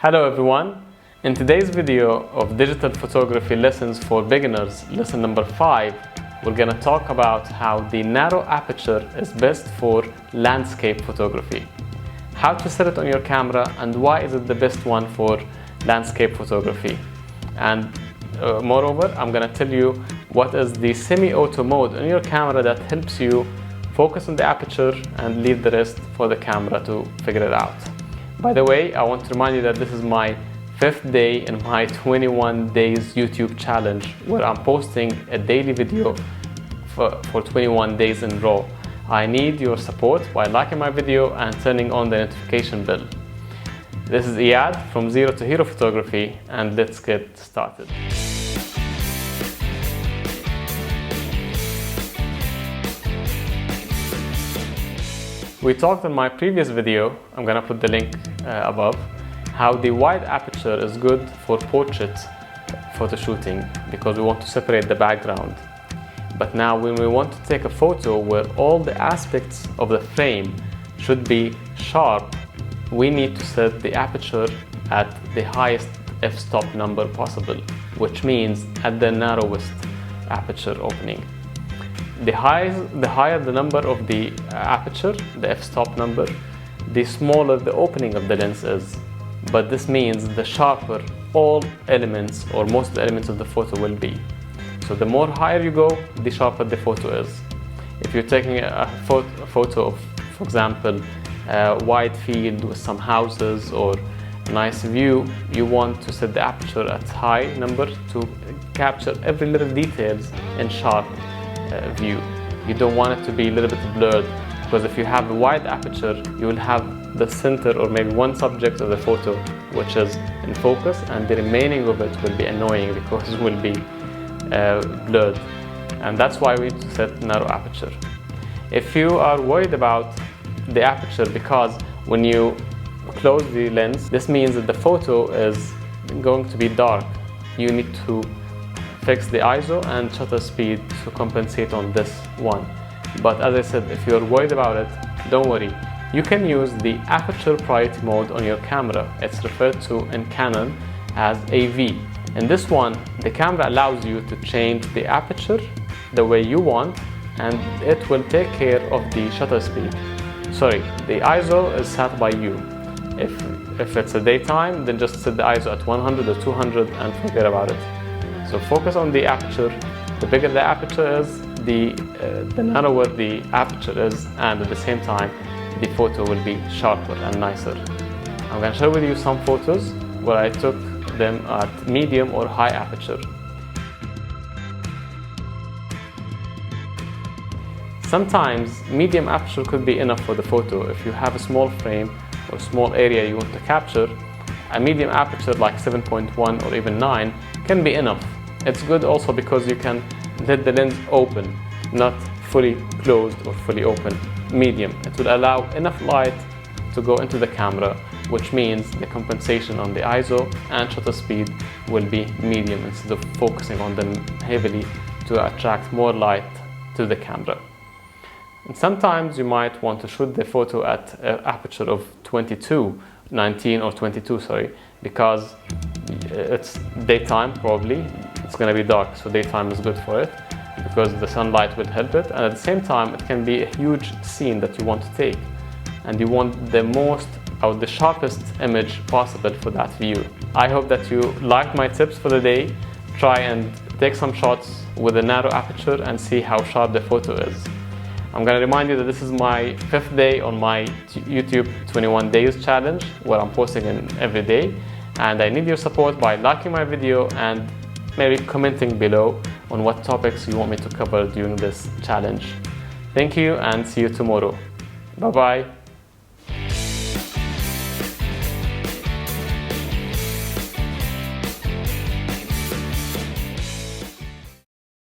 Hello everyone! In today's video of digital photography lessons for beginners, lesson number 5, we're going to talk about how the narrow aperture is best for landscape photography. How to set it on your camera and why is it the best one for landscape photography. And moreover, I'm going to tell you what is the semi-auto mode on your camera that helps you focus on the aperture and leave the rest for the camera to figure it out. By the way, I want to remind you that this is my 5th day in my 21 days YouTube challenge where I'm posting a daily video for 21 days in a row. I need your support by liking my video and turning on the notification bell. This is Iyad from Zero to Hero Photography, and let's get started. We talked in my previous video, I'm gonna put the link above, how the wide aperture is good for portrait photo shooting because we want to separate the background. But now when we want to take a photo where all the aspects of the frame should be sharp, we need to set the aperture at the highest f-stop number possible, which means at the narrowest aperture opening. The higher the number of the aperture, the f-stop number, the smaller the opening of the lens is. But this means the sharper all elements or most of the elements of the photo will be. So the more higher you go, the sharper the photo is. If you're taking a photo of, for example, a wide field with some houses or a nice view, you want to set the aperture at high number to capture every little details in sharp view. You don't want it to be a little bit blurred, because if you have a wide aperture, you will have the center or maybe one subject of the photo which is in focus, and the remaining of it will be annoying because it will be blurred. And that's why we need to set narrow aperture. If you are worried about the aperture because when you close the lens, this means that the photo is going to be dark, you need to fix the ISO and shutter speed to compensate on this one. But as I said, if you're worried about it, don't worry. You can use the aperture priority mode on your camera. It's referred to in Canon as AV. In this one, the camera allows you to change the aperture the way you want, and it will take care of the shutter speed. Sorry, the ISO is set by you. If it's a daytime, then just set the ISO at 100 or 200 and forget about it. So focus on the aperture. The bigger the aperture is, the narrower the aperture is, and at the same time, the photo will be sharper and nicer. I'm going to share with you some photos where I took them at medium or high aperture. Sometimes medium aperture could be enough for the photo. If you have a small frame or small area you want to capture, a medium aperture like 7.1 or even 9 can be enough. It's good also because you can let the lens open, not fully closed or fully open. Medium. It will allow enough light to go into the camera, which means the compensation on the ISO and shutter speed will be medium instead of focusing on them heavily to attract more light to the camera. And sometimes you might want to shoot the photo at an aperture of 19 or 22, sorry, because it's daytime probably. It's going to be dark, so daytime is good for it because the sunlight will help it, and at the same time it can be a huge scene that you want to take and you want the most or the sharpest image possible for that view. I hope that you like my tips for the day. Try and take some shots with a narrow aperture and see how sharp the photo is. I'm going to remind you that this is my 5th day on my YouTube 21 days challenge where I'm posting in every day, and I need your support by liking my video and maybe commenting below on what topics you want me to cover during this challenge. Thank you and see you tomorrow. Bye bye.